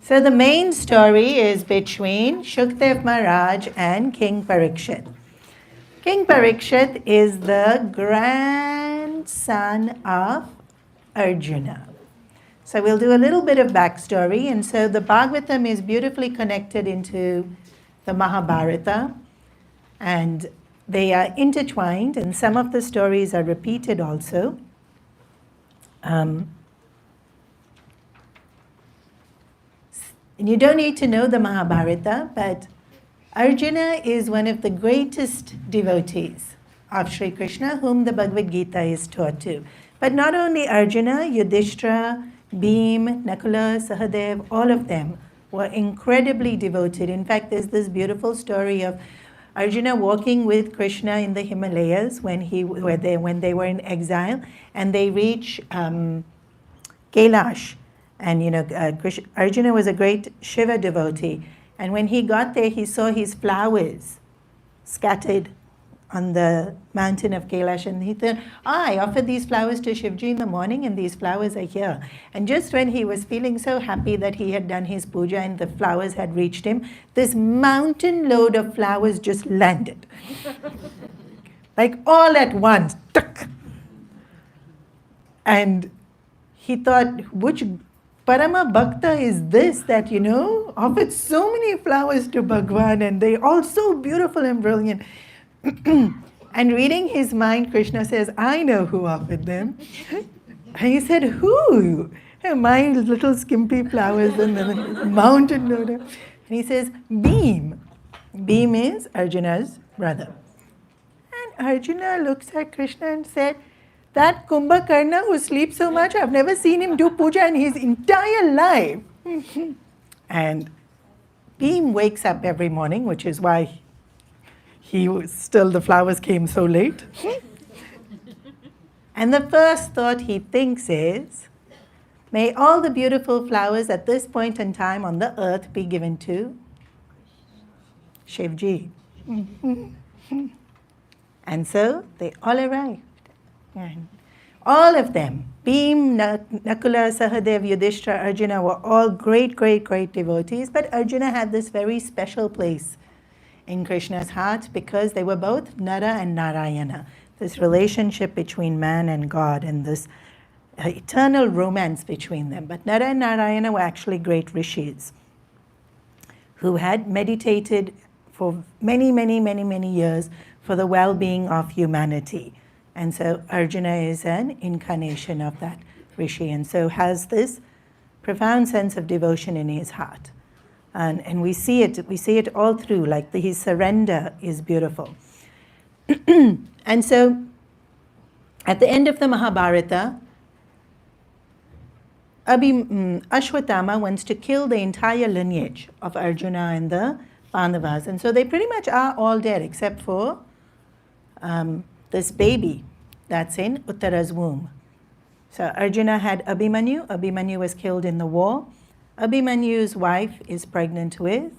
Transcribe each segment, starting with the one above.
So the main story is between Shukdev Maharaj and King Parikshit. King Parikshit is the grandson of Arjuna. So we'll do a little bit of backstory. And so the Bhagavatam is beautifully connected into the Mahabharata. And they are intertwined, and some of the stories are repeated also. And you don't need to know the Mahabharata, but Arjuna is one of the greatest devotees of Sri Krishna, whom the Bhagavad Gita is taught to. But not only Arjuna, Yudhishthira, Bhim, Nakula, Sahadev, all of them were incredibly devoted. In fact, there's this beautiful story of Arjuna walking with Krishna in the Himalayas when they were in exile, and they reach Kailash. And Arjuna was a great Shiva devotee. And when he got there, he saw his flowers scattered on the mountain of Kailash. And he thought, I offered these flowers to Shivji in the morning, and these flowers are here. And just when he was feeling so happy that he had done his puja and the flowers had reached him, this mountain load of flowers just landed. Like all at once. Tuck. And he thought, which Parama Bhakta is this that, offered so many flowers to Bhagwan, and they all so beautiful and brilliant. And reading his mind, Krishna says, I know who offered them. And he said, who? My little skimpy flowers and the mountain load. And he says, Bhim. Bhim is Arjuna's brother. And Arjuna looks at Krishna and said, that Kumbhakarna who sleeps so much, I've never seen him do puja in his entire life. And Bhim wakes up every morning, which is why the flowers came so late. And the first thought he thinks is, may all the beautiful flowers at this point in time on the earth be given to Shivji. And so they all arrived. And all of them, Bhim, Nakula, Sahadev, Yudhishthira, Arjuna, were all great, great, great devotees. But Arjuna had this very special place in Krishna's heart because they were both Nara and Narayana. This relationship between man and God and this eternal romance between them. But Nara and Narayana were actually great rishis who had meditated for many, many, many, many years for the well-being of humanity. And so Arjuna is an incarnation of that rishi, and so has this profound sense of devotion in his heart. And we see it all through, like his surrender is beautiful. And so at the end of the Mahabharata, Ashwatthama wants to kill the entire lineage of Arjuna and the Pandavas. And so they pretty much are all dead except for this baby that's in Uttara's womb. So Arjuna had Abhimanyu. Abhimanyu was killed in the war. Abhimanyu's wife is pregnant with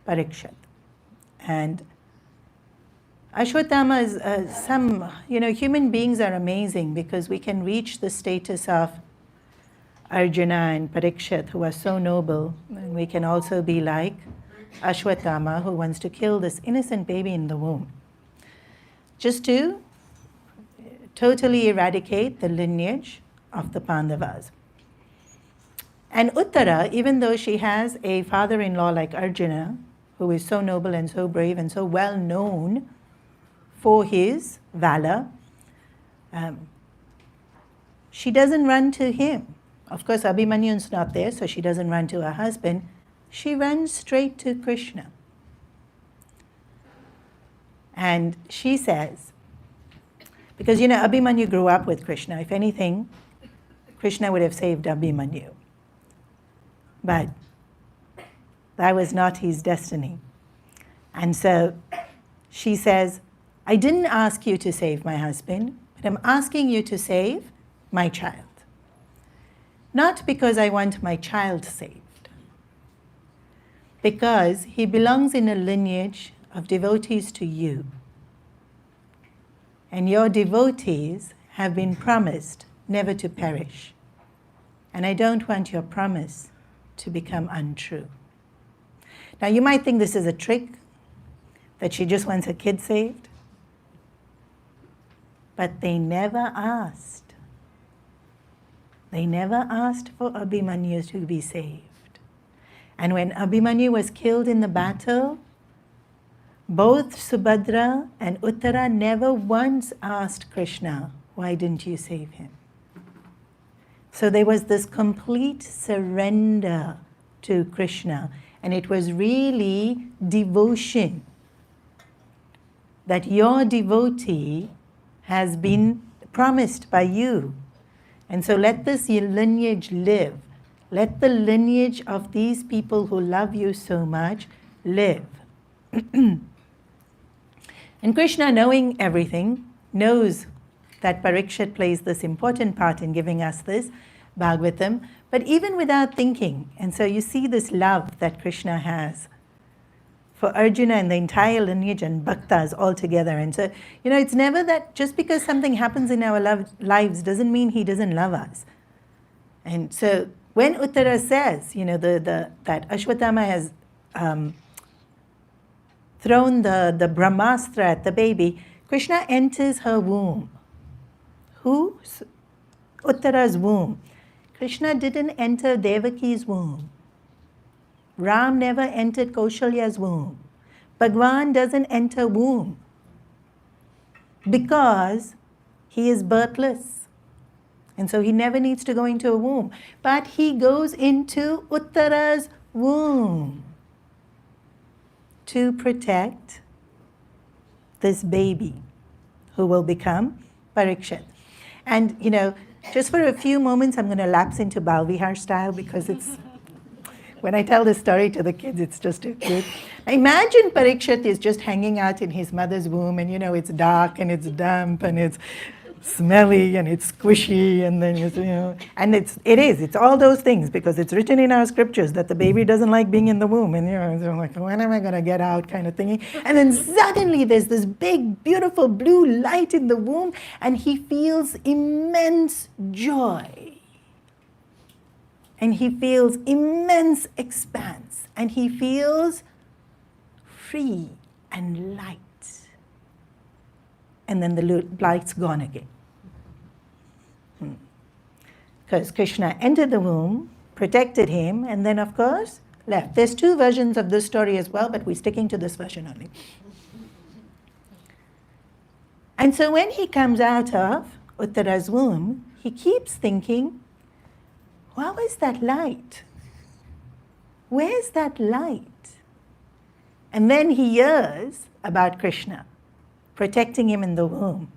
Parikshit. And Ashwatthama is human beings are amazing because we can reach the status of Arjuna and Parikshit, who are so noble. And we can also be like Ashwatthama, who wants to kill this innocent baby in the womb, just to totally eradicate the lineage of the Pandavas. And Uttara, even though she has a father-in-law like Arjuna, who is so noble and so brave and so well known for his valor, she doesn't run to him. Of course, Abhimanyu's not there, so she doesn't run to her husband. She runs straight to Krishna. And she says, because Abhimanyu grew up with Krishna. If anything, Krishna would have saved Abhimanyu. But that was not his destiny. And so she says, I didn't ask you to save my husband, but I'm asking you to save my child. Not because I want my child saved, because he belongs in a lineage of devotees to you. And your devotees have been promised never to perish. And I don't want your promise to become untrue. Now you might think this is a trick, that she just wants her kid saved. But they never asked. They never asked for Abhimanyu to be saved. And when Abhimanyu was killed in the battle, both Subhadra and Uttara never once asked Krishna, why didn't you save him? So there was this complete surrender to Krishna. And it was really devotion, that your devotee has been promised by you. And so let this lineage live. Let the lineage of these people who love you so much live. And Krishna, knowing everything, knows that Parikshit plays this important part in giving us this Bhagavatam, but even without thinking. And so you see this love that Krishna has for Arjuna and the entire lineage and bhaktas all together. And so, it's never that just because something happens in our lives doesn't mean he doesn't love us. And so when Uttara says, that Ashwatthama has thrown the Brahmastra at the baby, Krishna enters her womb. Who? Uttara's womb. Krishna didn't enter Devaki's womb. Ram never entered Kaushalya's womb. Bhagwan doesn't enter womb because he is birthless. And so he never needs to go into a womb. But he goes into Uttara's womb to protect this baby who will become Parikshit. And, just for a few moments, I'm going to lapse into Balvihar style because when I tell this story to the kids, it's just too cute. Imagine Parikshit is just hanging out in his mother's womb, and it's dark and it's damp and it's smelly and it's squishy, and then and it's all those things because it's written in our scriptures that the baby doesn't like being in the womb, and so like, when am I going to get out, kind of thingy. And then suddenly there's this big beautiful blue light in the womb, and he feels immense joy, and he feels immense expanse, and he feels free and light. And then the light's gone again. Because Krishna entered the womb, protected him, and then, of course, left. There's two versions of this story as well, but we're sticking to this version only. And so when he comes out of Uttara's womb, he keeps thinking, what was that light? Where's that light? And then he hears about Krishna protecting him in the womb.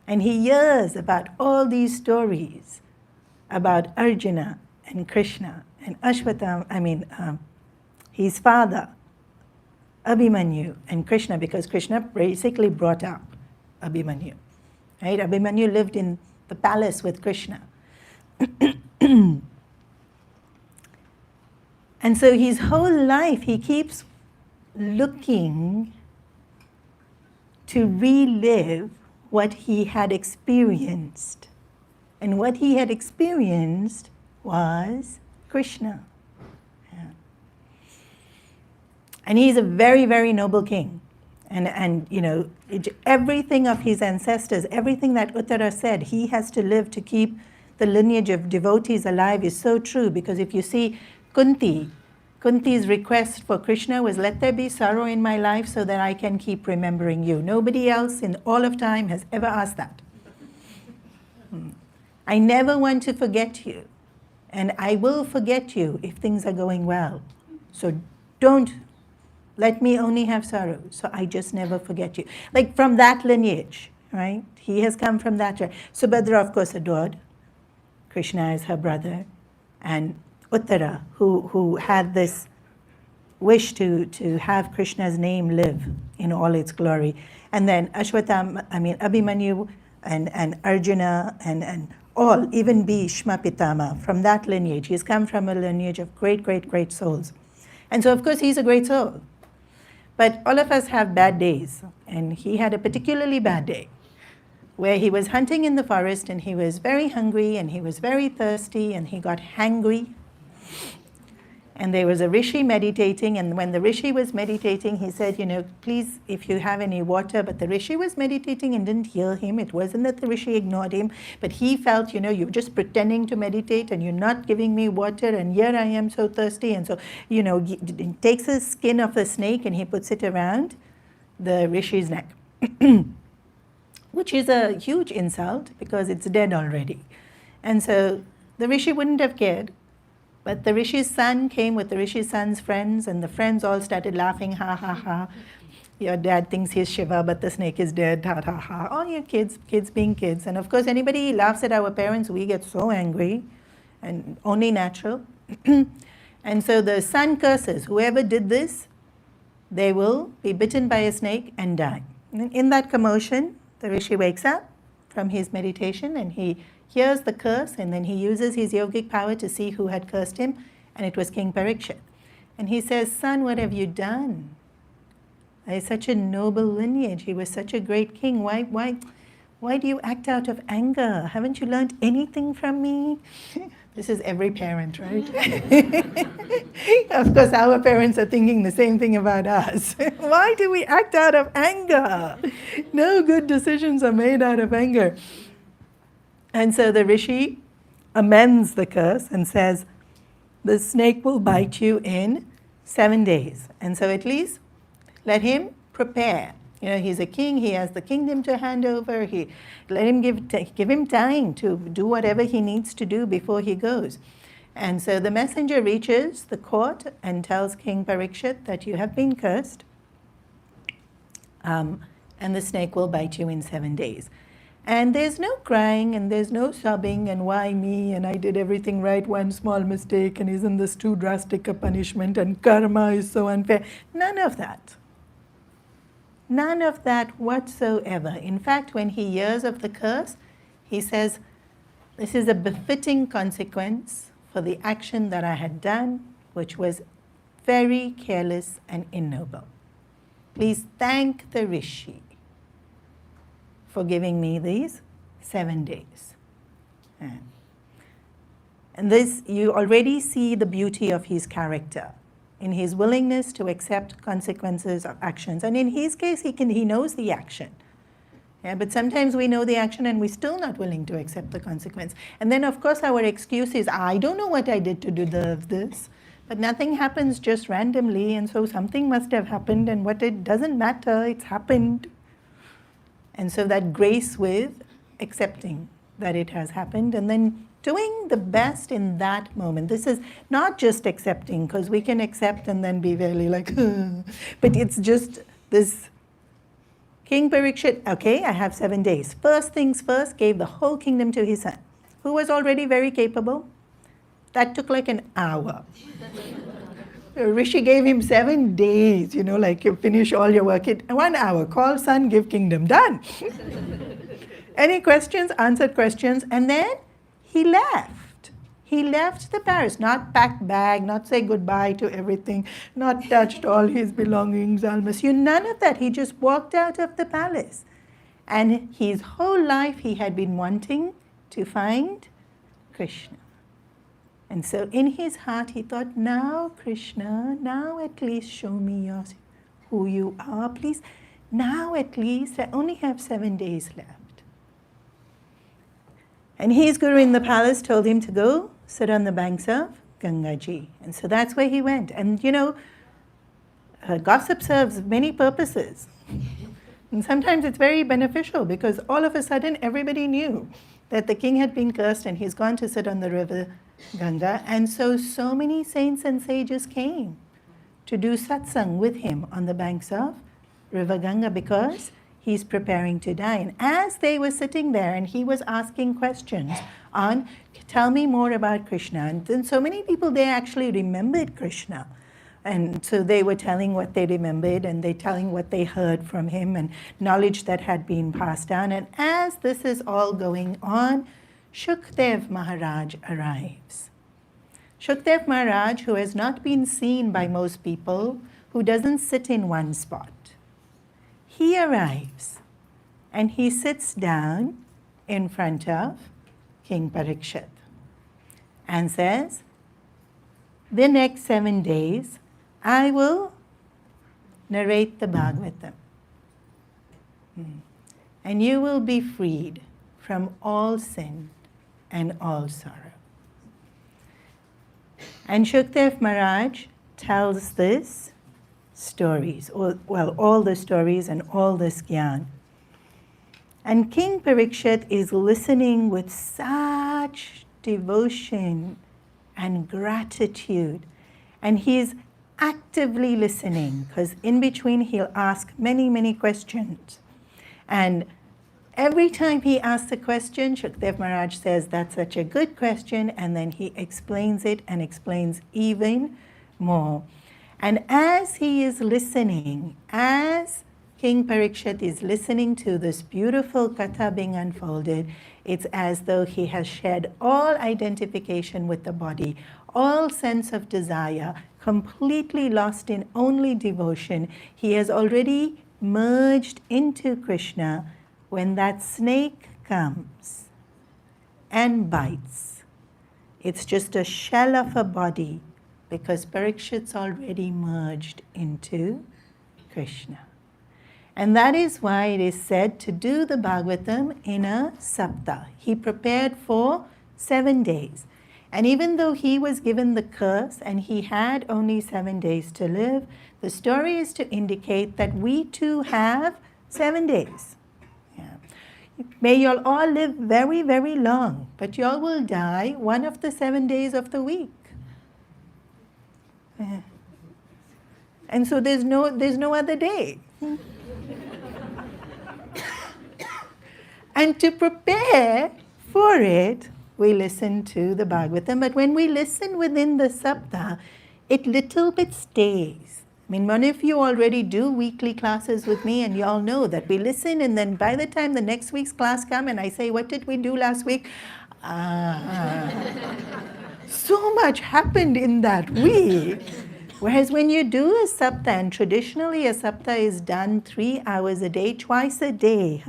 And he hears about all these stories about Arjuna and Krishna and Ashwatthama, his father, Abhimanyu, and Krishna, because Krishna basically brought up Abhimanyu. Right? Abhimanyu lived in the palace with Krishna. And so his whole life he keeps looking to relive what he had experienced. And what he had experienced was Krishna. Yeah. And he's a very, very noble king. And everything of his ancestors, everything that Uttara said, he has to live to keep the lineage of devotees alive is so true. Because if you see Kunti's request for Krishna was, let there be sorrow in my life so that I can keep remembering you. Nobody else in all of time has ever asked that. I never want to forget you. And I will forget you if things are going well. So don't let me only have sorrow. So I just never forget you. Like from that lineage, right? He has come from that. Subhadra, of course, adored Krishna as her brother. And Uttara, who had this wish to have Krishna's name live in all its glory. And then Abhimanyu and Arjuna and all, even Bhishma Pitama, from that lineage. He's come from a lineage of great, great, great souls. And so, of course, he's a great soul. But all of us have bad days. And he had a particularly bad day where he was hunting in the forest and he was very hungry and he was very thirsty and he got hangry. And there was a rishi meditating, and when the rishi was meditating, he said, please, if you have any water. But the rishi was meditating and didn't hear him. It wasn't that the rishi ignored him, but he felt, you're just pretending to meditate and you're not giving me water, and here I am so thirsty. And so, he takes the skin of the snake and he puts it around the rishi's neck, which is a huge insult because it's dead already. And so the rishi wouldn't have cared. But the rishi's son came with the rishi's son's friends, and the friends all started laughing, ha ha ha. Your dad thinks he's Shiva, but the snake is dead, ha ha ha. All your kids being kids. And of course, anybody laughs at our parents, we get so angry, and only natural. And so the son curses, whoever did this, they will be bitten by a snake and die. And in that commotion, the rishi wakes up from his meditation and he hears the curse, and then he uses his yogic power to see who had cursed him, and it was King Parikshit. And he says, son, what have you done? He's such a noble lineage. He was such a great king. Why do you act out of anger? Haven't you learned anything from me? This is every parent, right? Of course, our parents are thinking the same thing about us. Why do we act out of anger? No good decisions are made out of anger. And so the rishi amends the curse and says, the snake will bite you in 7 days. And so at least let him prepare. He's a king, he has the kingdom to hand over. Let him give him time to do whatever he needs to do before he goes. And so the messenger reaches the court and tells King Parikshit that you have been cursed, and the snake will bite you in 7 days. And there's no crying and there's no sobbing and why me and I did everything right, one small mistake, and isn't this too drastic a punishment and karma is so unfair. None of that. None of that whatsoever. In fact, when he hears of the curse, he says, this is a befitting consequence for the action that I had done, which was very careless and ignoble. Please thank the rishi for giving me these 7 days. And this, you already see the beauty of his character, in his willingness to accept consequences of actions. And in his case, he knows the action. Yeah, but sometimes we know the action and we're still not willing to accept the consequence. And then, of course, our excuse is, I don't know what I did to deserve this. But nothing happens just randomly, and so something must have happened, and what it doesn't matter, it's happened. And so that grace with accepting that it has happened, and then doing the best in that moment. This is not just accepting, because we can accept and then be very like, but it's just this. King Parikshit, okay, I have 7 days. First things first, gave the whole kingdom to his son, who was already very capable. That took like an hour. Rishi gave him 7 days, like you finish all your work in 1 hour. Call son, give kingdom, done. Any questions? Answered questions. And then he left. He left the palace, not packed bag, not say goodbye to everything, not touched all his belongings, almost. None of that. He just walked out of the palace. And his whole life he had been wanting to find Krishna. And so in his heart he thought, now Krishna, now at least show me who you are, please. Now at least, I only have 7 days left. And his guru in the palace told him to go sit on the banks of Gangaji. And so that's where he went. And gossip serves many purposes. And sometimes it's very beneficial because all of a sudden everybody knew that the king had been cursed and he's gone to sit on the river Ganga. And so many saints and sages came to do satsang with him on the banks of river Ganga because he's preparing to die. And as they were sitting there and he was asking questions on, tell me more about Krishna. And then so many people, they actually remembered Krishna. And so they were telling what they remembered and they telling what they heard from him and knowledge that had been passed down. And as this is all going on, Shukdev Maharaj arrives. Shukdev Maharaj, who has not been seen by most people, who doesn't sit in one spot. He arrives and he sits down in front of King Parikshit and says, the next 7 days, I will narrate the Bhagavatam. And you will be freed from all sin and all sorrow. And Shukdev Maharaj tells this stories, all the stories and all this gyan. And King Parikshit is listening with such devotion and gratitude. And he's actively listening, because in between he'll ask many, many questions. And every time he asks a question, Shukdev Maharaj says, "That's such a good question," and then he explains it and explains even more. And as he is listening, as King Parikshit is listening to this beautiful katha being unfolded, it's as though he has shed all identification with the body, all sense of desire, completely lost in only devotion. He has already merged into Krishna when that snake comes and bites. It's just a shell of a body, because Parikshit's already merged into Krishna. And that is why it is said to do the Bhagavatam in a saptah. He prepared for 7 days. And even though he was given the curse and he had only 7 days to live, the story is to indicate that we too have 7 days. May you all live very, very long, but you all will die one of the 7 days of the week. And so there's no other day. And to prepare for it, we listen to the Bhagavatam. But when we listen within the saptah, it little bit stays. I mean, many of you already do weekly classes with me, and you all know that we listen, and then by the time the next week's class comes and I say, "What did we do last week?" So much happened in that week. Whereas when you do a saptah, and traditionally a saptah is done 3 hours a day, twice a day,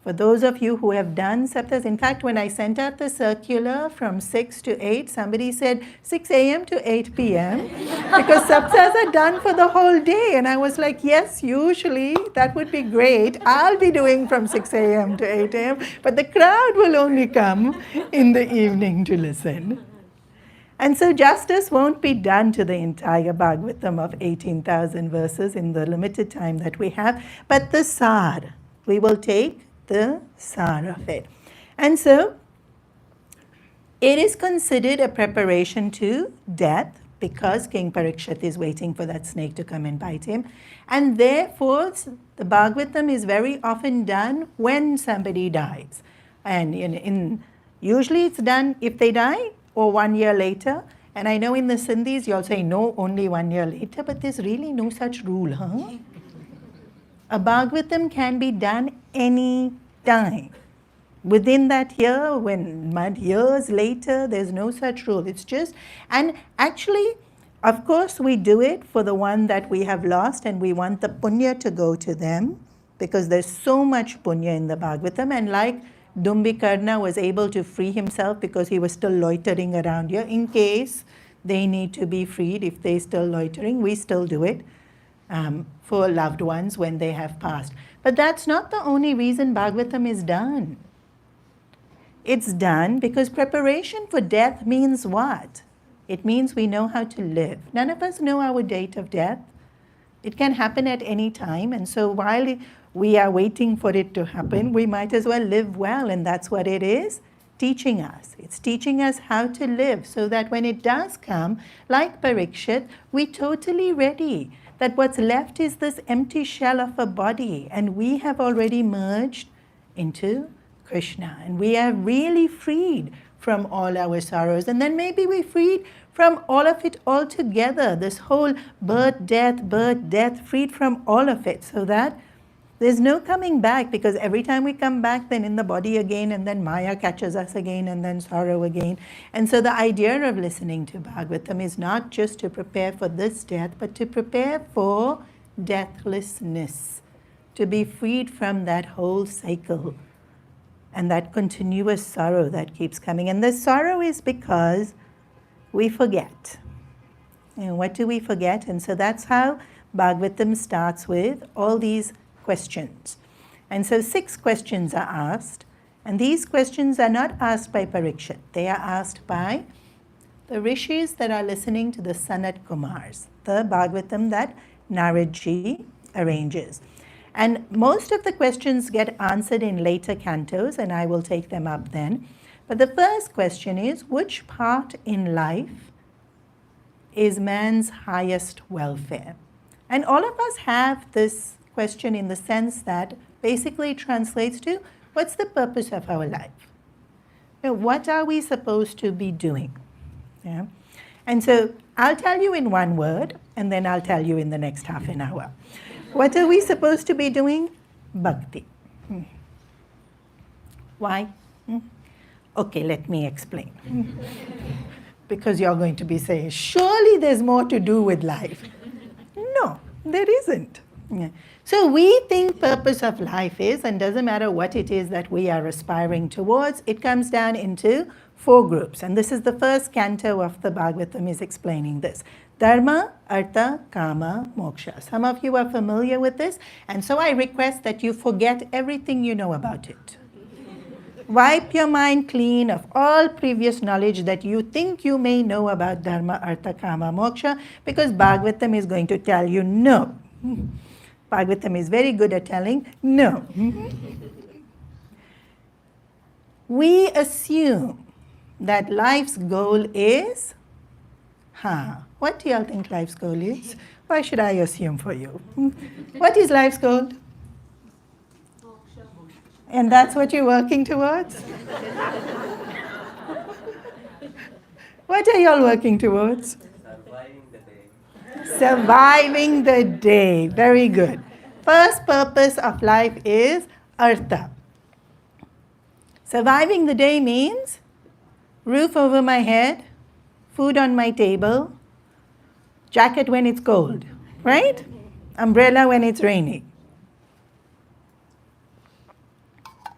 For those of you who have done saptas, in fact, when I sent out the circular from 6 to 8, somebody said 6 a.m. to 8 p.m. because saptas are done for the whole day. And I was like, yes, usually that would be great. I'll be doing from 6 a.m. to 8 a.m. But the crowd will only come in the evening to listen. And so justice won't be done to the entire Bhagavatam of 18,000 verses in the limited time that we have. But the sar, we will take the sar of it. And so it is considered a preparation to death, because King Parikshit is waiting for that snake to come and bite him. And therefore, the Bhagavatam is very often done when somebody dies. And usually it's done if they die or 1 year later. And I know in the Sindhis you'll say, no, only 1 year later, but there's really no such rule, A Bhagavatam can be done any time. Within that year, years later, there's no such rule. It's just, and actually, of course, we do it for the one that we have lost, and we want the punya to go to them, because there's so much punya in the Bhagavatam. And like Dumbikarna was able to free himself because he was still loitering around here, in case they need to be freed, if they're still loitering, we still do it. For loved ones when they have passed. But that's not the only reason Bhagavatam is done. It's done because preparation for death means what? It means we know how to live. None of us know our date of death. It can happen at any time, and so while we are waiting for it to happen, we might as well live well, and that's what it is teaching us. It's teaching us how to live so that when it does come, like Parikshit, we're totally ready. That what's left is this empty shell of a body, and we have already merged into Krishna, and we are really freed from all our sorrows. And then maybe we're freed from all of it altogether, this whole birth, death, freed from all of it, so that there's no coming back, because every time we come back, then in the body again, and then Maya catches us again, and then sorrow again. And so the idea of listening to Bhagavatam is not just to prepare for this death, but to prepare for deathlessness, to be freed from that whole cycle and that continuous sorrow that keeps coming. And the sorrow is because we forget. And what do we forget? And so that's how Bhagavatam starts with all these questions. And so 6 questions are asked. And these questions are not asked by Parikshit. They are asked by the rishis that are listening to the Sanat Kumars, the Bhagavatam that Naradji arranges. And most of the questions get answered in later cantos, and I will take them up then. But the first question is, which part in life is man's highest welfare? And all of us have this question in the sense that basically translates to, what's the purpose of our life? What are we supposed to be doing? Yeah? And so I'll tell you in one word, and then I'll tell you in the next half an hour. What are we supposed to be doing? Bhakti. Why? Okay, let me explain. Because you're going to be saying, surely there's more to do with life. No, there isn't. Yeah. So we think purpose of life is, and doesn't matter what it is that we are aspiring towards, it comes down into 4 groups. And this is the first canto of the Bhagavatam is explaining this. Dharma, Artha, Kama, Moksha. Some of you are familiar with this, and so I request that you forget everything you know about it. Wipe your mind clean of all previous knowledge that you think you may know about Dharma, Artha, Kama, Moksha, because Bhagavatam is going to tell you no. Bhagavatam is very good at telling no. We assume that life's goal is, what do y'all think life's goal is? Why should I assume for you? What is life's goal? And that's what you're working towards? What are y'all working towards? Surviving the day. Surviving the day. Very good. First purpose of life is Artha. Surviving the day means roof over my head, food on my table, jacket when it's cold, right? Umbrella when it's raining.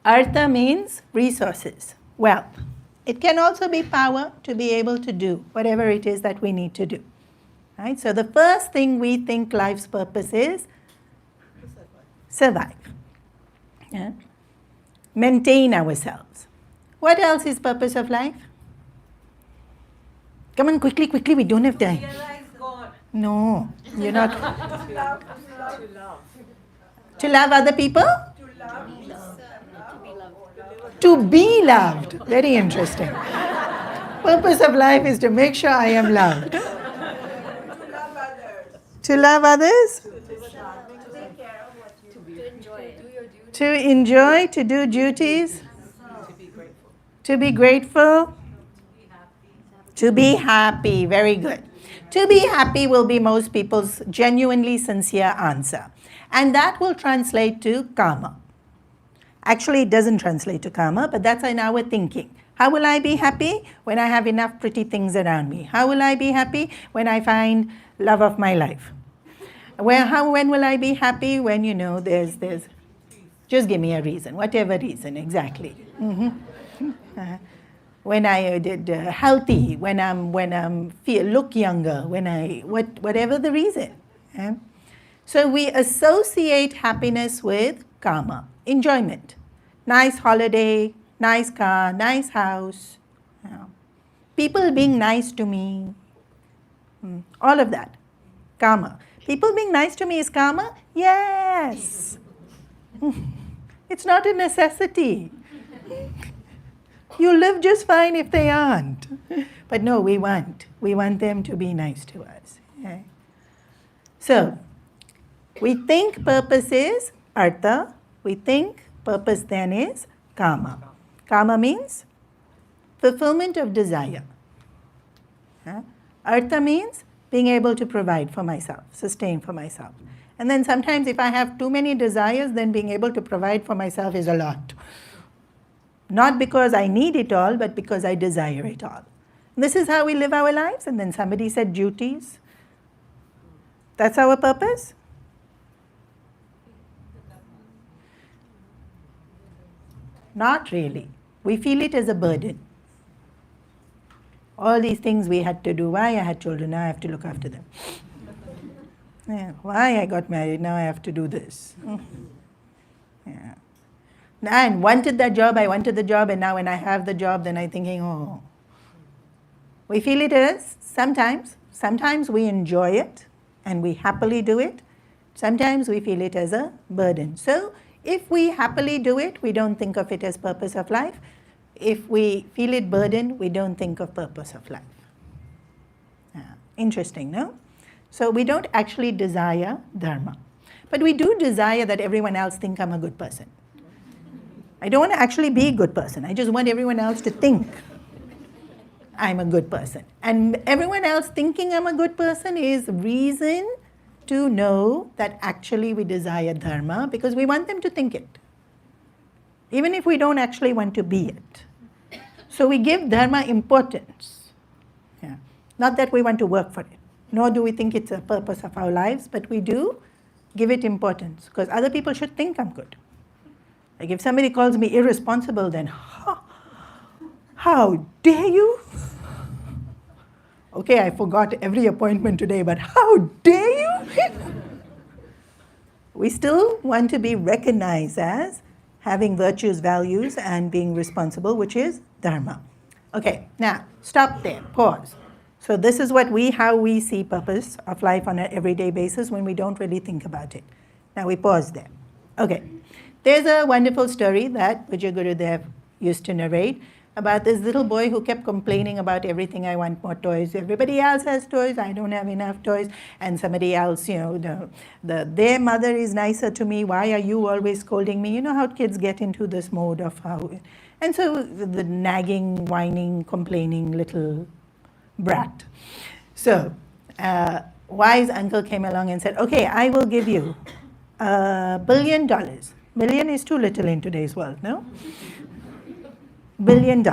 Artha means resources, wealth. It can also be power to be able to do whatever it is that we need to do. Right? So the first thing we think life's purpose is survive. Yeah? Maintain ourselves. What else is purpose of life? Come on, quickly, we don't have time. Realize God. No, you're not. To love. To love other people? To love. To be loved. Very interesting. Purpose of life is to make sure I am loved. To love others. To love others? To take care of what you do. To enjoy. Do your duty. To enjoy, to do duties? To be grateful. To be grateful? To be happy. Very good. To be happy will be most people's genuinely sincere answer. And that will translate to karma. Actually, it doesn't translate to karma, but that's in our thinking. How will I be happy? When I have enough pretty things around me. How will I be happy? When I find love of my life. When will I be happy? When, there's just give me a reason, whatever reason, exactly. When I did healthy, when I'm look younger, whatever the reason. Yeah? So we associate happiness with karma, enjoyment, nice holiday, nice car, nice house, people being nice to me, all of that, karma. People being nice to me is karma? Yes. It's not a necessity. You live just fine if they aren't. But no, we want them to be nice to us. Okay? So, we think purpose is artha. We think purpose then is kama. Kama means fulfillment of desire. Artha means being able to provide for myself, sustain for myself. And then sometimes if I have too many desires, then being able to provide for myself is a lot. Not because I need it all, but because I desire it all. This is how we live our lives. And then somebody said duties. That's our purpose? Not really. We feel it as a burden. All these things we had to do. Why I had children, now I have to look after them. Yeah. Why I got married, now I have to do this. Yeah. And wanted that job, I wanted the job, and now when I have the job, then I'm thinking, oh. We feel it is sometimes. Sometimes we enjoy it and we happily do it. Sometimes we feel it as a burden. So if we happily do it, we don't think of it as purpose of life. If we feel it burden, we don't think of purpose of life. Interesting, no? So we don't actually desire dharma. But we do desire that everyone else think I'm a good person. I don't want to actually be a good person. I just want everyone else to think I'm a good person. And everyone else thinking I'm a good person is reason to know that actually we desire dharma, because we want them to think it, even if we don't actually want to be it. So we give dharma importance. Yeah. Not that we want to work for it, nor do we think it's a purpose of our lives, but we do give it importance, because other people should think I'm good. Like if somebody calls me irresponsible, then, how dare you? Okay, I forgot every appointment today, but how dare you? We still want to be recognized as having virtues, values, and being responsible, which is dharma. Okay, now stop there, pause. So this is how we see purpose of life on an everyday basis when we don't really think about it. Now we pause there. Okay, there's a wonderful story that Vijay Gurudev used to narrate about this little boy who kept complaining about everything. I want more toys. Everybody else has toys. I don't have enough toys. And somebody else, their mother is nicer to me. Why are you always scolding me? You know how kids get into this mode of how. And so the nagging, whining, complaining little brat. So wise uncle came along and said, okay, I will give you $1 billion. Million is too little in today's world, no? $1 billion.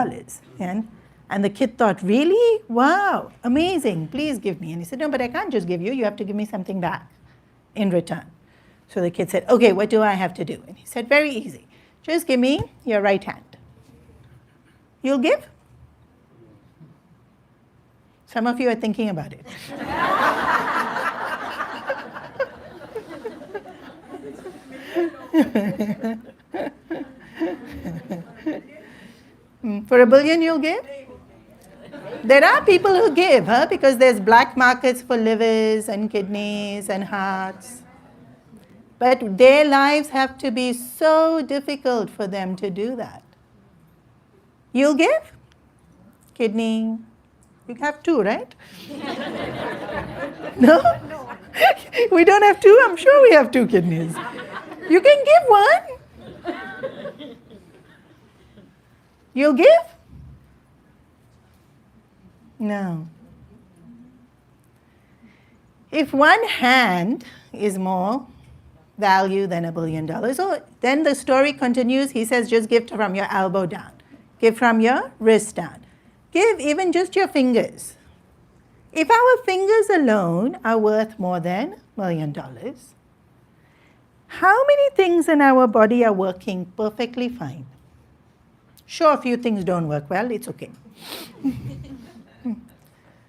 And the kid thought, really? Wow, amazing, please give me. And he said, no, but I can't just give you have to give me something back in return. So the kid said, okay, what do I have to do? And he said, very easy. Just give me your right hand. You'll give? Some of you are thinking about it. For $1 billion you'll give? There are people who give, because there's black markets for livers and kidneys and hearts. But their lives have to be so difficult for them to do that. You'll give? Kidney. You have 2, right? No? We don't have 2? I'm sure we have 2 kidneys. You can give 1. You'll give? No. If one hand is more value than $1 billion, then the story continues. He says, just give from your elbow down. Give from your wrist down. Give even just your fingers. If our fingers alone are worth more than $1 million, how many things in our body are working perfectly fine? Sure, a few things don't work well, it's okay.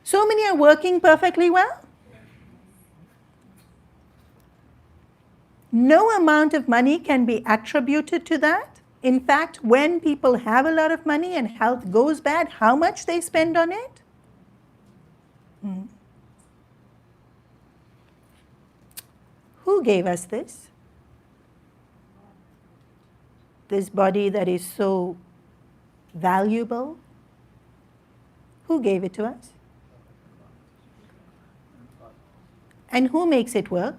So many are working perfectly well. No amount of money can be attributed to that. In fact, when people have a lot of money and health goes bad, how much they spend on it? Who gave us this? This body that is so valuable? Who gave it to us? And who makes it work?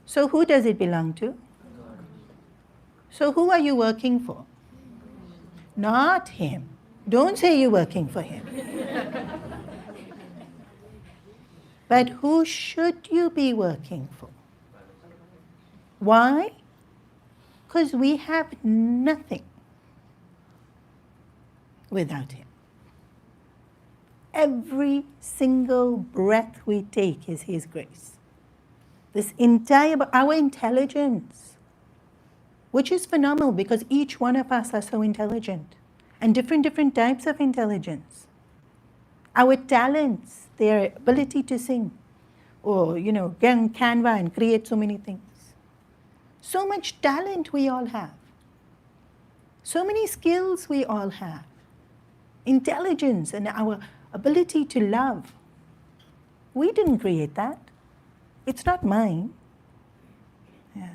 So who does it belong to? So who are you working for? Not him. Don't say you're working for him. But who should you be working for? Why? Because we have nothing without him. Every single breath we take is his grace. This entire, our intelligence, which is phenomenal because each one of us are so intelligent. and different types of intelligence. Our talents, their ability to sing, or get on Canva and create so many things. So much talent we all have. So many skills we all have. Intelligence and our ability to love. We didn't create that. It's not mine. Yeah.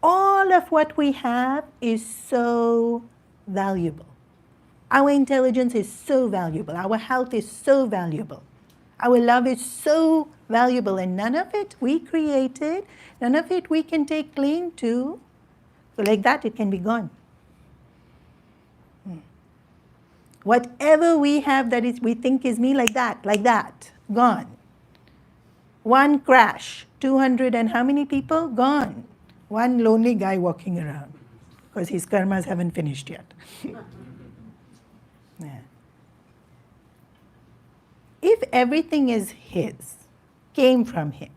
All of what we have is so valuable. Our intelligence is so valuable. Our health is so valuable. Our love is so valuable, and none of it we created, none of it we can take claim to. So like that, it can be gone. Whatever we have that is we think is me, like that, gone. One crash, 200 and how many people? Gone. One lonely guy walking around because his karmas haven't finished yet. Yeah. If everything is his, came from him,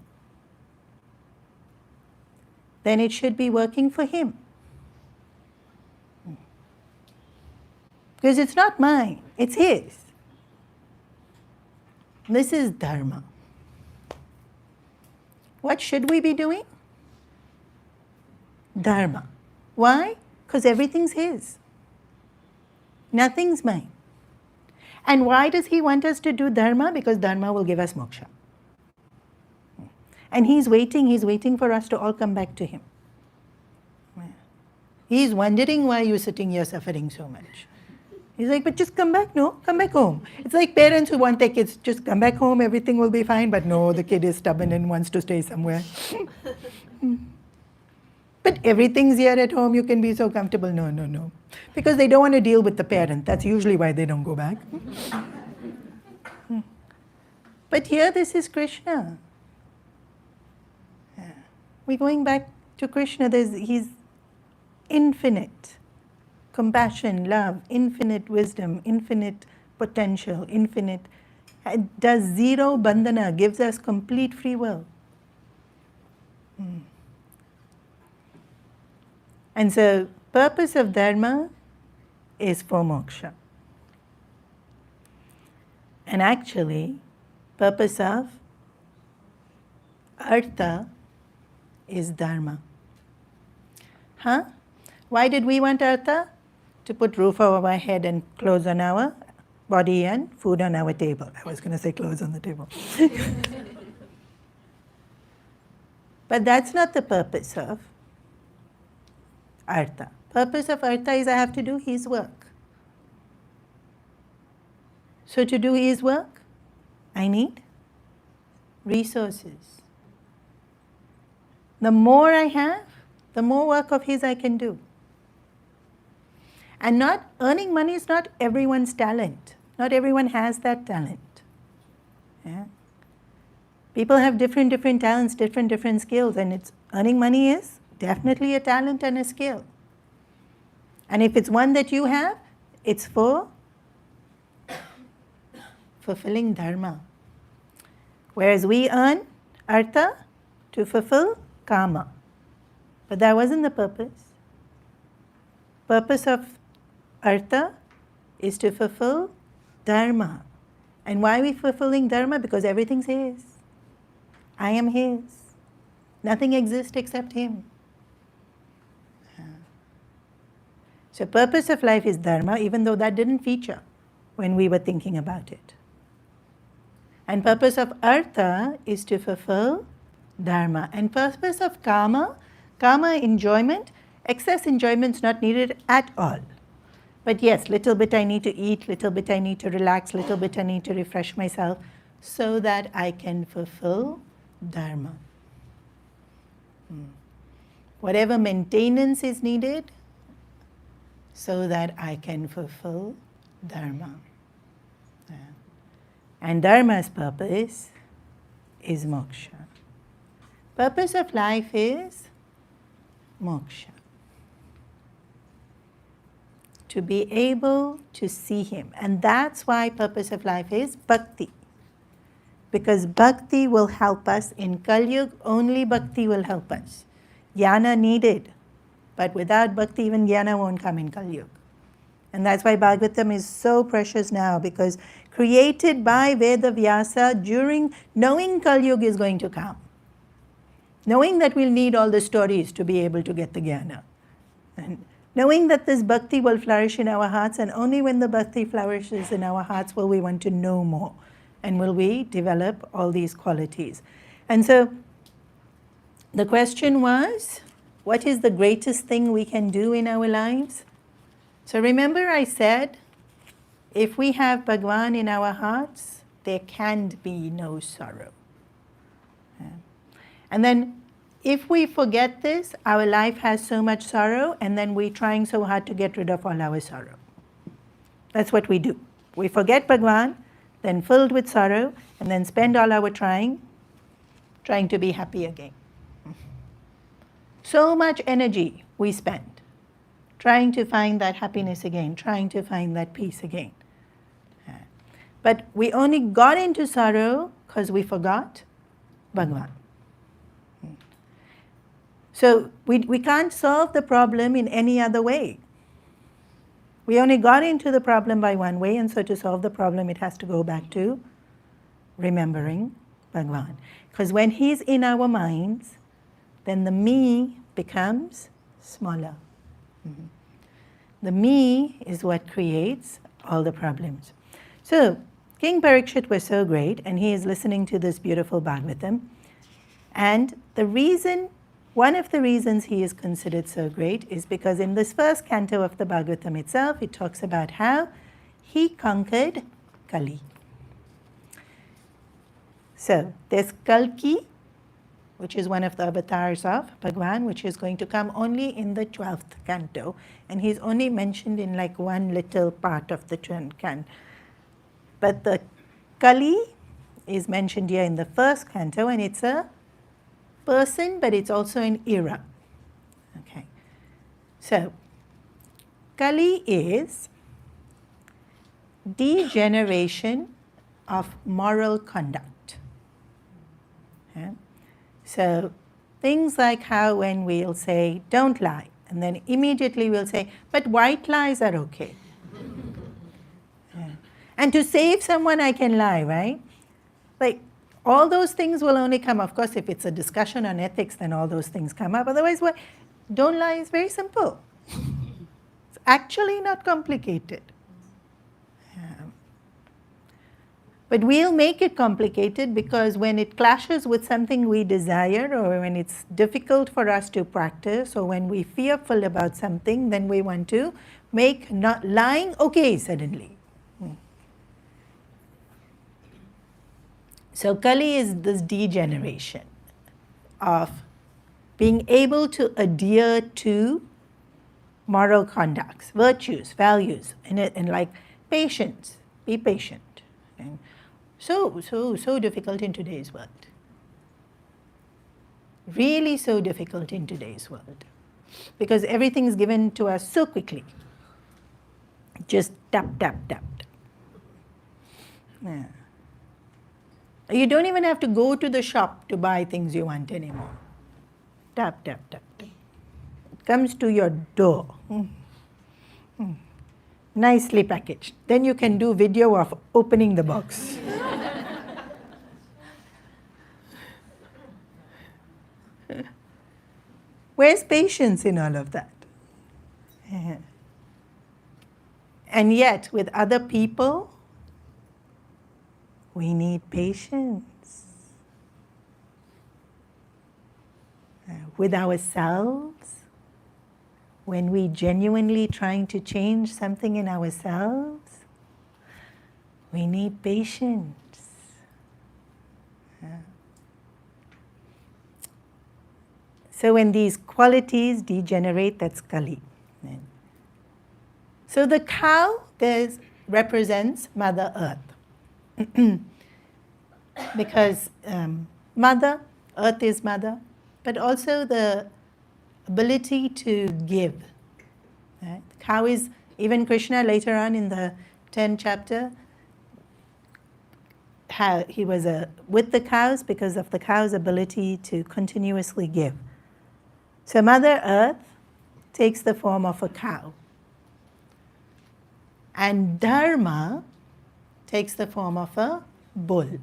then it should be working for him. Because it's not mine, it's his. This is dharma. What should we be doing? Dharma. Why? Because everything's his. Nothing's mine. And why does he want us to do dharma? Because dharma will give us moksha. And he's waiting for us to all come back to him. He's wondering why you're sitting here suffering so much. He's like, but just come back, no? Come back home. It's like parents who want their kids, just come back home, everything will be fine. But no, the kid is stubborn and wants to stay somewhere. But everything's here at home, you can be so comfortable. No. Because they don't want to deal with the parent. That's usually why they don't go back. But here, this is Krishna. Yeah. We're going back to Krishna. He's infinite compassion, love, infinite wisdom, infinite potential, infinite. Does zero bandhana, gives us complete free will. And so, purpose of dharma is for moksha. And actually, purpose of artha is dharma. Huh? Why did we want artha? To put roof over our head and clothes on our body and food on our table. I was going to say clothes on the table. But that's not the purpose of artha. Purpose of artha is I have to do his work. So to do his work, I need resources. The more I have, the more work of his I can do. And not earning money is not everyone's talent. Not everyone has that talent. Yeah? People have different talents, different skills, and it's earning money is definitely a talent and a skill. And if it's one that you have, it's for fulfilling dharma. Whereas we earn artha to fulfill kama. But that wasn't the purpose. Purpose of artha is to fulfill dharma. And why are we fulfilling dharma? Because everything's his. I am his. Nothing exists except him. So purpose of life is dharma, even though that didn't feature when we were thinking about it. And purpose of artha is to fulfill dharma. And purpose of kama enjoyment, excess enjoyment is not needed at all. But yes, little bit I need to eat, little bit I need to relax, little bit I need to refresh myself so that I can fulfill dharma. Whatever maintenance is needed so that I can fulfill dharma. Yeah. And dharma's purpose is moksha. Purpose of life is moksha. To be able to see him. And that's why purpose of life is bhakti. Because bhakti will help us in Kali Yuga, only bhakti will help us. Jnana needed, but without bhakti even jnana won't come in Kali Yuga. And that's why Bhagavatam is so precious now, because created by Veda Vyasa during knowing Kali Yuga is going to come. Knowing that we'll need all the stories to be able to get the jnana. And knowing that this bhakti will flourish in our hearts, and only when the bhakti flourishes in our hearts will we want to know more. And will we develop all these qualities. And so the question was, what is the greatest thing we can do in our lives? So remember I said, if we have Bhagwan in our hearts, there can be no sorrow. And then if we forget this, our life has so much sorrow, and then we're trying so hard to get rid of all our sorrow. That's what we do. We forget Bhagwan, then filled with sorrow, and then spend all our trying to be happy again. So much energy we spend trying to find that happiness again, trying to find that peace again. But we only got into sorrow because we forgot Bhagwan. So we can't solve the problem in any other way. We only got into the problem by one way, and so to solve the problem, it has to go back to remembering Bhagwan. Because when he's in our minds, then the me becomes smaller. The me is what creates all the problems. So King Parikshit was so great, and he is listening to this beautiful Bhagavatam. And one of the reasons he is considered so great is because in this first canto of the Bhagavatam itself, it talks about how he conquered Kali. So there's Kalki, which is one of the avatars of Bhagwan, which is going to come only in the 12th canto. And he's only mentioned in like one little part of the canto. But the Kali is mentioned here in the first canto, and it's a person, but it's also an era. Okay. So Kali is degeneration of moral conduct. Okay. So things like how when we'll say, don't lie, and then immediately we'll say, but white lies are okay. And to save someone, I can lie, right? Like, all those things will only come, of course, if it's a discussion on ethics, then all those things come up. Otherwise, don't lie is very simple. It's actually not complicated. But we'll make it complicated because when it clashes with something we desire, or when it's difficult for us to practice, or when we're fearful about something, then we want to make not lying okay suddenly. So Kali is this degeneration of being able to adhere to moral conducts, virtues, values, and like patience, be patient. And so difficult in today's world. Really so difficult in today's world. Because everything is given to us so quickly. Just tap, tap, tap. Yeah. You don't even have to go to the shop to buy things you want anymore. Tap, tap, tap, tap. It comes to your door. Nicely packaged. Then you can do video of opening the box. Where's patience in all of that? And yet, with other people, we need patience. With ourselves, when we genuinely trying to change something in ourselves, we need patience. So when these qualities degenerate, that's Kali. So the cow represents Mother Earth. Because Mother, Earth is Mother, but also the ability to give. Right? The cow is, even Krishna later on in the 10th chapter, he was with the cows because of the cow's ability to continuously give. So Mother Earth takes the form of a cow. And Dharma takes the form of a bull,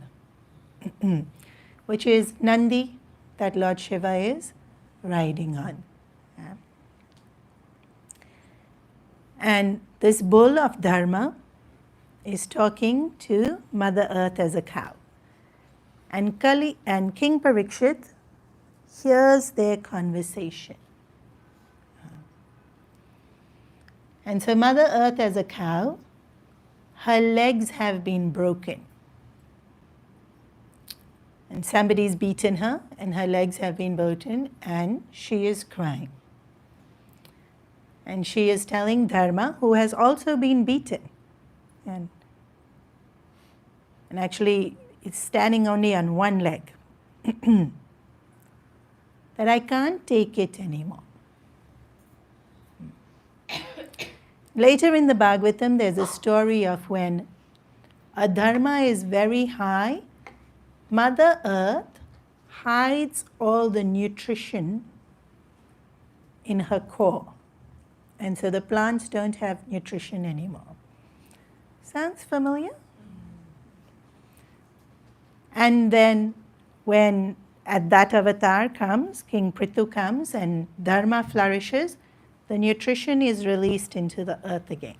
which is Nandi, that Lord Shiva is riding on. Yeah. And this bull of Dharma is talking to Mother Earth as a cow. And King Parikshit hears their conversation. And so Mother Earth as a cow, her legs have been broken. And somebody's beaten her and her legs have been broken and she is crying. And she is telling Dharma, who has also been beaten, and actually is standing only on one leg, that I can't take it anymore. Later in the Bhagavatam, there's a story of when a dharma is very high, Mother Earth hides all the nutrition in her core. And so the plants don't have nutrition anymore. Sounds familiar? And then when at that avatar comes, King Prithu comes and Dharma flourishes, the nutrition is released into the earth again.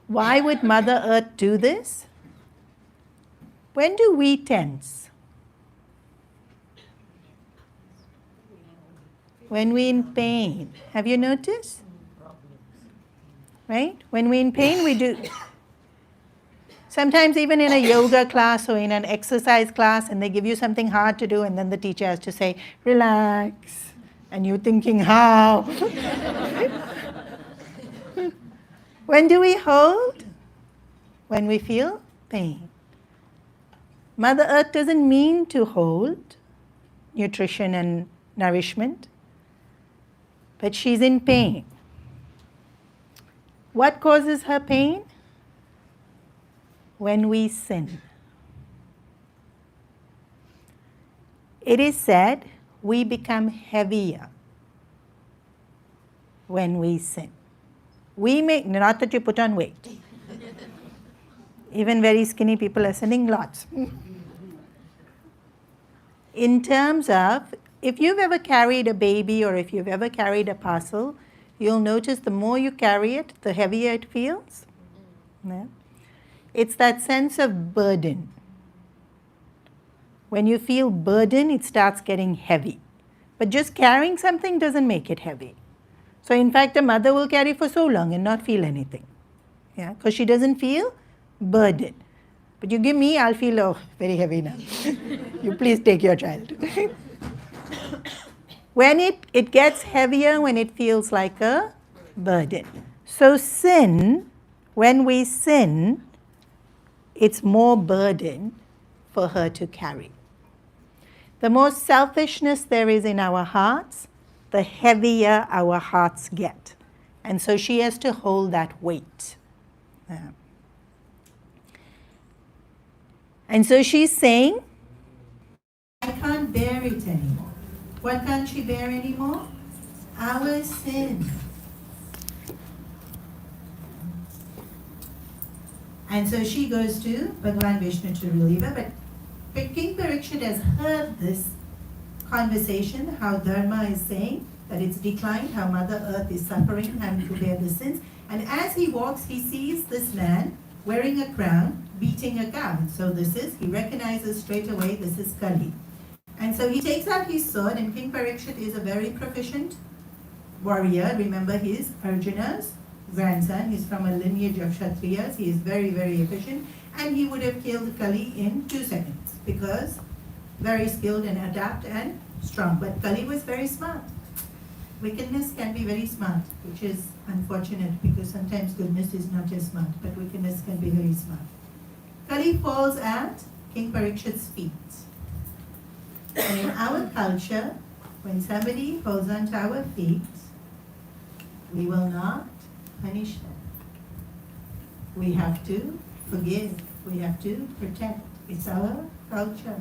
Why would Mother Earth do this? When do we tense? When we're in pain. Have you noticed? Right? When we're in pain, we do. Sometimes even in a yoga class or in an exercise class, and they give you something hard to do, and then the teacher has to say, relax. And you're thinking, how? When do we hold? When we feel pain. Mother Earth doesn't mean to hold nutrition and nourishment, but she's in pain. What causes her pain? When we sin. It is said we become heavier when we sin. We may, not that you put on weight. Even very skinny people are sinning lots. In terms of, if you've ever carried a baby or if you've ever carried a parcel, you'll notice the more you carry it, the heavier it feels. Yeah? It's that sense of burden. When you feel burden, it starts getting heavy. But just carrying something doesn't make it heavy. So in fact, a mother will carry for so long and not feel anything. Yeah, because she doesn't feel burden. But you give me, I'll feel, oh, very heavy now. You please take your child. When it gets heavier, when it feels like a burden. So sin, when we sin, it's more burden for her to carry. The more selfishness there is in our hearts, the heavier our hearts get. And so she has to hold that weight. Yeah. And so she's saying, I can't bear it anymore. What can't she bear anymore? Our sin. And so she goes to Bhagavan Vishnu to relieve her. But King Parikshit has heard this conversation, how Dharma is saying that it's declined, how Mother Earth is suffering, having to bear the sins. And as he walks, he sees this man wearing a crown, beating a cow. So he recognizes straight away, this is Kali. And so he takes out his sword, and King Parikshit is a very proficient warrior. Remember, he is Arjuna's grandson. He's from a lineage of Kshatriyas. He is very, very efficient. And he would have killed Kali in 2 seconds because very skilled and adept and strong. But Kali was very smart. Wickedness can be very smart, which is unfortunate because sometimes goodness is not as smart, but wickedness can be very smart. Kali falls at King Parikshit's feet. And in our culture, when somebody falls onto our feet, we will not punish them. We have to forgive. We have to protect. It's our culture.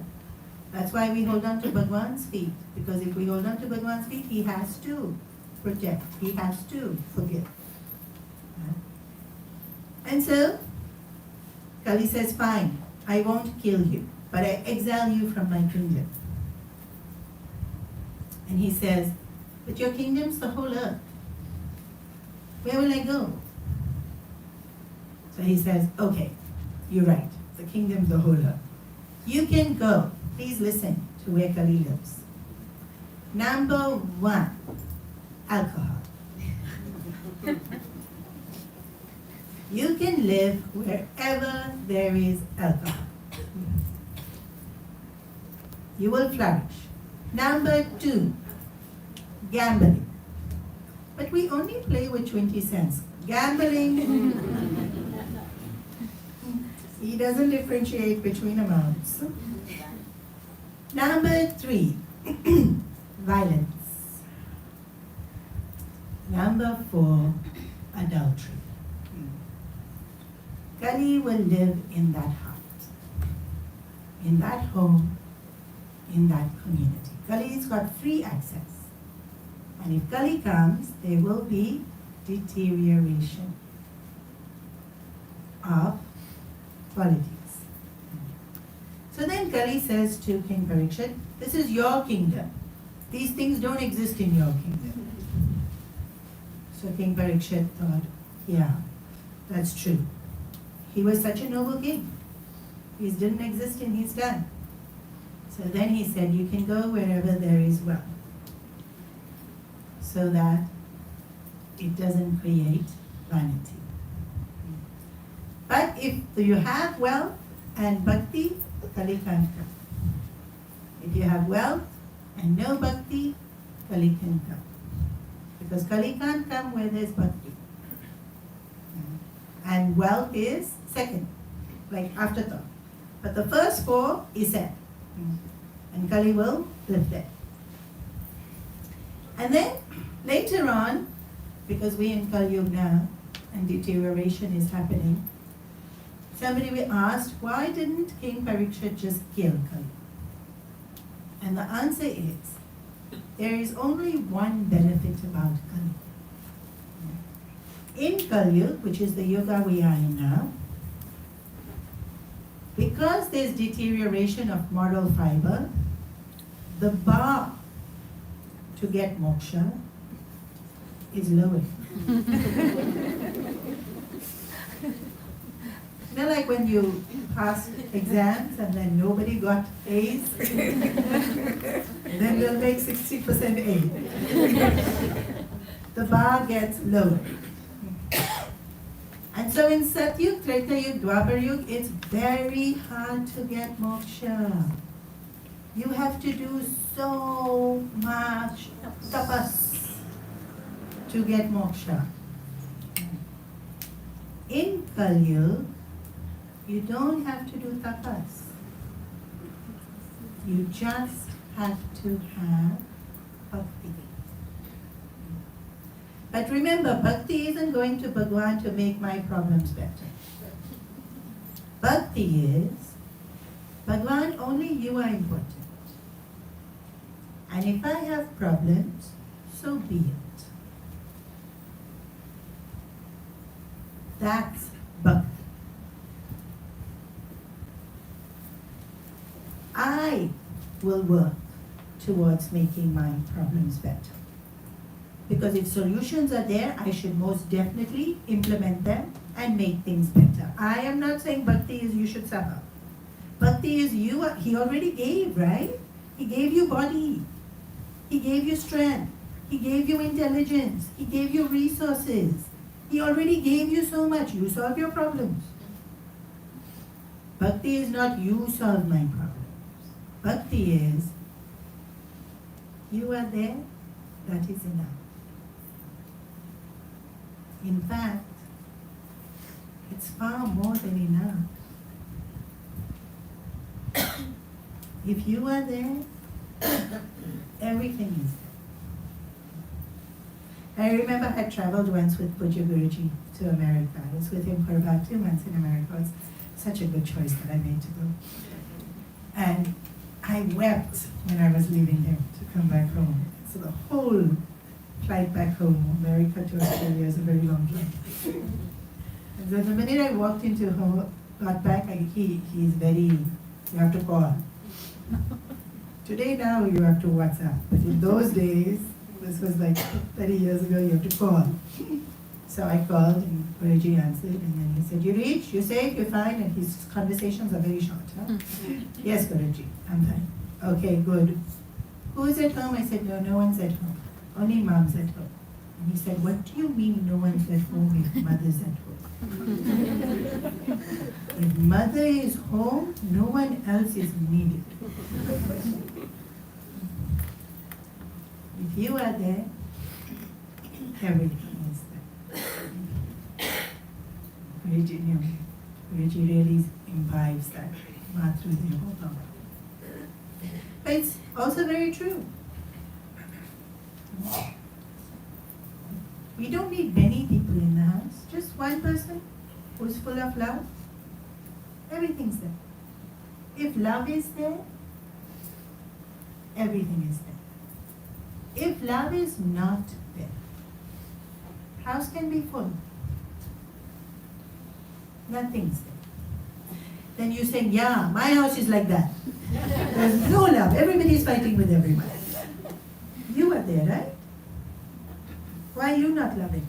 That's why we hold on to Bhagwan's feet. Because if we hold on to Bhagwan's feet, he has to protect. He has to forgive. And so, Kali says, fine, I won't kill you, but I exile you from my kingdom. And he says, but your kingdom's the whole earth. Where will I go? So he says, okay, you're right. The kingdom's the whole earth. You can go. Please listen to where Kali lives. Number 1, alcohol. You can live wherever there is alcohol. You will flourish. Number 2, gambling. But we only play with 20 cents. Gambling, he doesn't differentiate between amounts. Number 3, violence. Number 4, adultery. Kali will live in that heart, in that home, in that community. Kali's got free access. And if Kali comes, there will be deterioration of qualities. So then Kali says to King Parikshit, this is your kingdom. These things don't exist in your kingdom. So King Parikshit thought, yeah, that's true. He was such a noble king. These didn't exist in his time. So then he said, you can go wherever there is wealth, so that it doesn't create vanity. But if you have wealth and bhakti, Kali can't come. If you have wealth and no bhakti, Kali can come. Because Kali can't come where there's bhakti. And wealth is second, like afterthought. But the first 4 is said. And Kali will live there. And then later on, because we're in Kali Yuga now and deterioration is happening, somebody will ask, why didn't King Parikshit just kill Kali? And the answer is, there is only one benefit about Kali. In Kali Yuga, which is the yuga we are in now, because there's deterioration of moral fiber, the bar to get moksha is lowered. You know, like when you pass exams and then nobody got A's, then they'll make 60% A. The bar gets lowered. And so in Satyug, Treta Yuga, Dwapar Yuga, it's very hard to get moksha. You have to do so much tapas to get moksha. In Kali Yuga, you don't have to do tapas. You just have to have bhakti. But remember, bhakti isn't going to Bhagwan to make my problems better. Bhakti is, Bhagwan, only you are important. And if I have problems, so be it. That's bhakti. I will work towards making my problems better. Because if solutions are there, I should most definitely implement them and make things better. I am not saying bhakti is you should suffer. Bhakti is you, he already gave, right? He gave you body. He gave you strength. He gave you intelligence. He gave you resources. He already gave you so much. You solve your problems. Bhakti is not you solve my problems. Bhakti is, you are there, that is enough. In fact, it's far more than enough. If you are there, everything is there. I remember I traveled once with Pujya Guruji to America. I was with him for about 2 months in America. It was such a good choice that I made to go. And I wept when I was leaving him to come back home. So the whole flight back home, America to Australia, is a very long flight. And so the minute I walked into home, got back, he's very, you have to call. Today now you have to WhatsApp, but in those days, this was like 30 years ago, you have to call. So I called and Guruji answered, and then he said, you reached, you're safe, you're fine, and his conversations are very short. Huh? Yes, Guruji, I'm fine. Okay, good. Who's at home? I said, no one's at home. Only mom's at home. And he said, what do you mean no one's at home if mother's at home? If mother is home, no one else is needed. If you are there, everything is there. Guruji really imbibes that through the whole Bhagavatam. But it's also very true. We don't need many people in the house, just one person who's full of love. Everything's there. If love is there, everything is there. If love is not there, house can be full. Nothing's there. Then you're saying, yeah, my house is like that. There's no love. Everybody's fighting with everybody. You are there, right? Why are you not loving?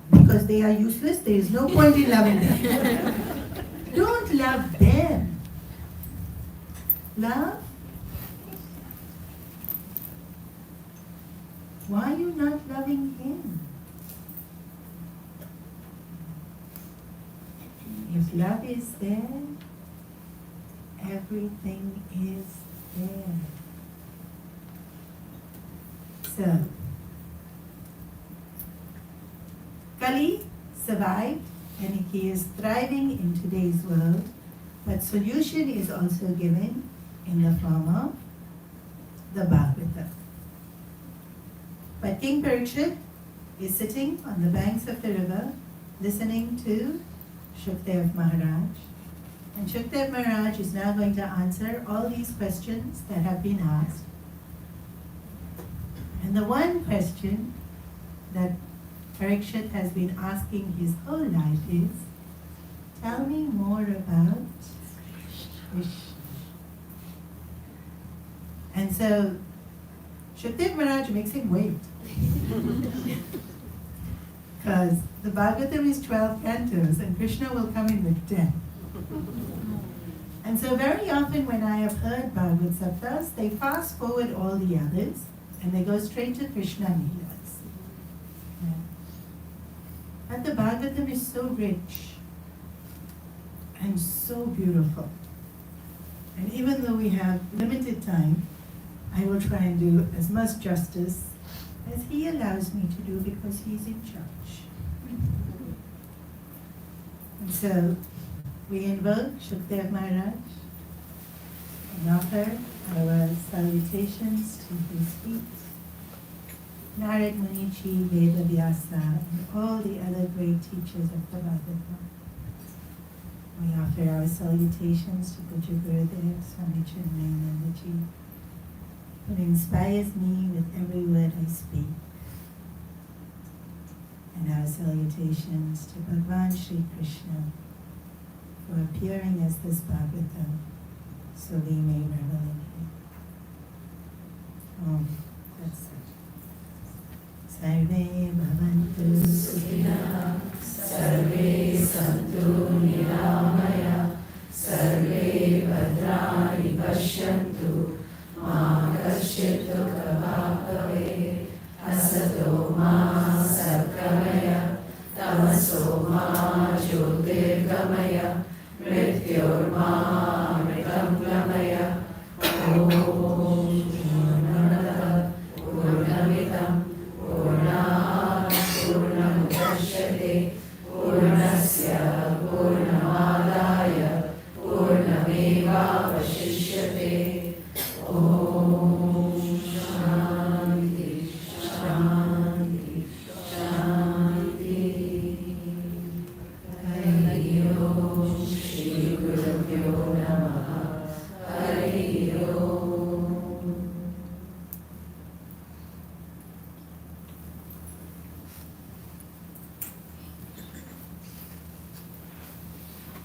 Because they are useless. There is no point in loving them. Don't love them. Love. Why are you not loving him? If love is there, everything is there. So, Kali survived and he is thriving in today's world, but solution is also given in the form of the Bhagavatam. But King Parikshit is sitting on the banks of the river listening to Shukdev Maharaj. And Shukdev Maharaj is now going to answer all these questions that have been asked. And the one question that Parikshit has been asking his whole life is, tell me more about Krishna. And so Shukdev Maharaj makes him wait. Because the Bhagavatam is 12 cantos and Krishna will come in with 10. And so very often when I have heard Bhagavad Saptas, they fast forward all the others and they go straight to Krishna Leelas. Yeah. But the Bhagavatam is so rich and so beautiful. And even though we have limited time, I will try and do as much justice as he allows me to do because he's in charge. And so we invoke Shukdev Maharaj and offer our salutations to his feet. Narad Munichi, Veda Vyasa, and all the other great teachers of the Bhagavatam. We offer our salutations to Puja Gurudev, Swami Chinmaya, who inspires me with every word I speak. And our salutations to Bhagwan Shri Krishna for appearing as this Bhagavatam, so we may revel in him. That's it. Sarve bhavantu sukhina, sarve santu niramaya, sarve bhadrani pashyantu, ma kasyit dukhabhave, asato ma sargamaya, tamaso ma jyotirgamaya, mrityorma